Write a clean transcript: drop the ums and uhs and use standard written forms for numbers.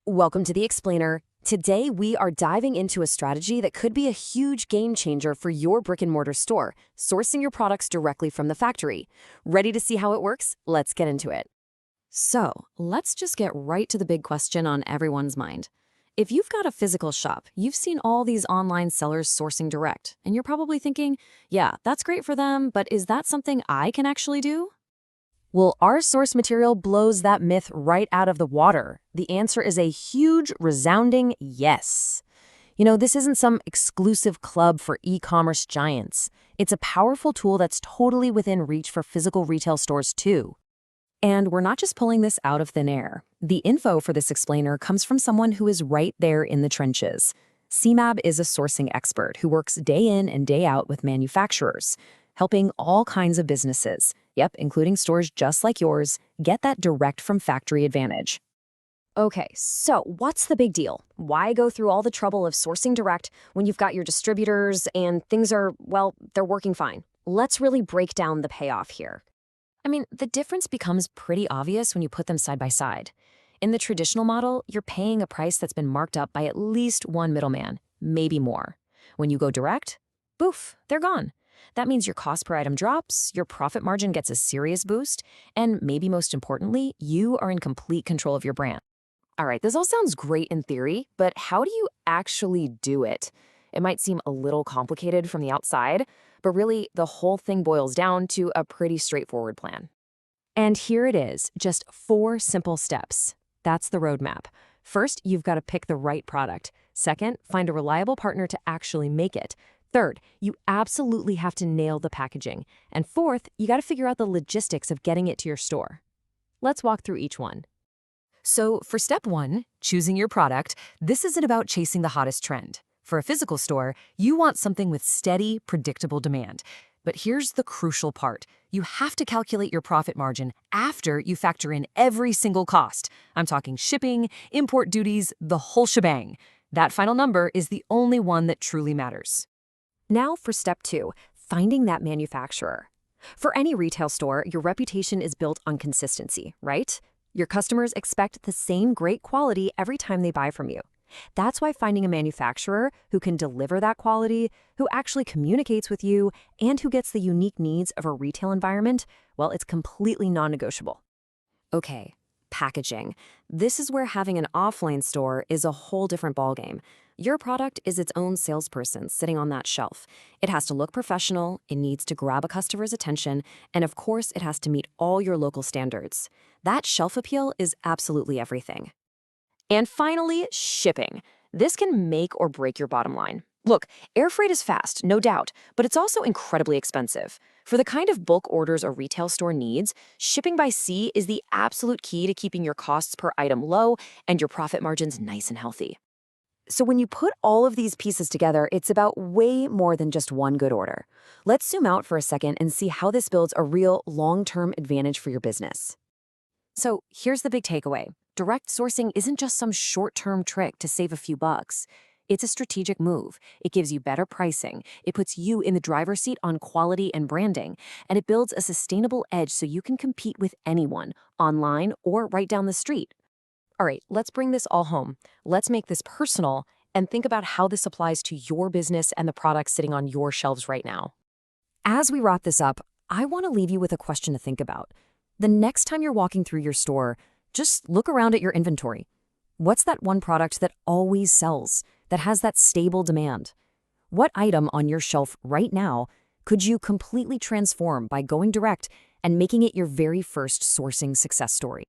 Welcome to the Explainer. Today, we are diving into a strategy that could be a huge game changer for your brick-and-mortar store, sourcing your products directly from the factory. Ready to see how it works? Let's get into it. So, let's just get right to the big question on everyone's mind. If you've got a physical shop, you've seen all these online sellers sourcing direct, and you're probably thinking, yeah, that's great for them, but is that something I can actually do? Well, our source material blows that myth right out of the water. The answer is a huge, resounding yes. This isn't some exclusive club for e-commerce giants. It's a powerful tool that's totally within reach for physical retail stores too. And we're not just pulling this out of thin air. The info for this explainer comes from someone who is right there in the trenches. Seemab is a sourcing expert who works day in and day out with manufacturers, helping all kinds of businesses, including stores just like yours, get that direct from factory advantage. Okay, so what's the big deal? Why go through all the trouble of sourcing direct when you've got your distributors and things are, well, they're working fine? Let's really break down the payoff here. The difference becomes pretty obvious when you put them side by side. In the traditional model, you're paying a price that's been marked up by at least one middleman, maybe more. When you go direct, boof, they're gone. That means your cost per item drops, your profit margin gets a serious boost, and maybe most importantly, you are in complete control of your brand. All right, this all sounds great in theory, but how do you actually do it? It might seem a little complicated from the outside, but really the whole thing boils down to a pretty straightforward plan. And here it is, just 4 simple steps. That's the roadmap. First, you've got to pick the right product. Second, find a reliable partner to actually make it. Third, you absolutely have to nail the packaging. And fourth, you got to figure out the logistics of getting it to your store. Let's walk through each one. So for step 1, choosing your product, this isn't about chasing the hottest trend. For a physical store, you want something with steady, predictable demand. But here's the crucial part. You have to calculate your profit margin after you factor in every single cost. I'm talking shipping, import duties, the whole shebang. That final number is the only one that truly matters. Now for step 2, finding that manufacturer. For any retail store, your reputation is built on consistency, right? Your customers expect the same great quality every time they buy from you. That's why finding a manufacturer who can deliver that quality, who actually communicates with you, and who gets the unique needs of a retail environment, well, it's completely non-negotiable. Okay, packaging. This is where having an offline store is a whole different ballgame. Your product is its own salesperson sitting on that shelf. It has to look professional, it needs to grab a customer's attention, and of course, it has to meet all your local standards. That shelf appeal is absolutely everything. And finally, shipping. This can make or break your bottom line. Look, air freight is fast, no doubt, but it's also incredibly expensive. For the kind of bulk orders a retail store needs, shipping by sea is the absolute key to keeping your costs per item low and your profit margins nice and healthy. So when you put all of these pieces together, it's about way more than just one good order. Let's zoom out for a second and see how this builds a real long-term advantage for your business. So here's the big takeaway. Direct sourcing isn't just some short-term trick to save a few bucks. It's a strategic move. It gives you better pricing. It puts you in the driver's seat on quality and branding. And it builds a sustainable edge so you can compete with anyone, online or right down the street. All right, let's bring this all home. Let's make this personal and think about how this applies to your business and the products sitting on your shelves right now. As we wrap this up, I want to leave you with a question to think about. The next time you're walking through your store, just look around at your inventory. What's that one product that always sells, that has that stable demand? What item on your shelf right now could you completely transform by going direct and making it your very first sourcing success story?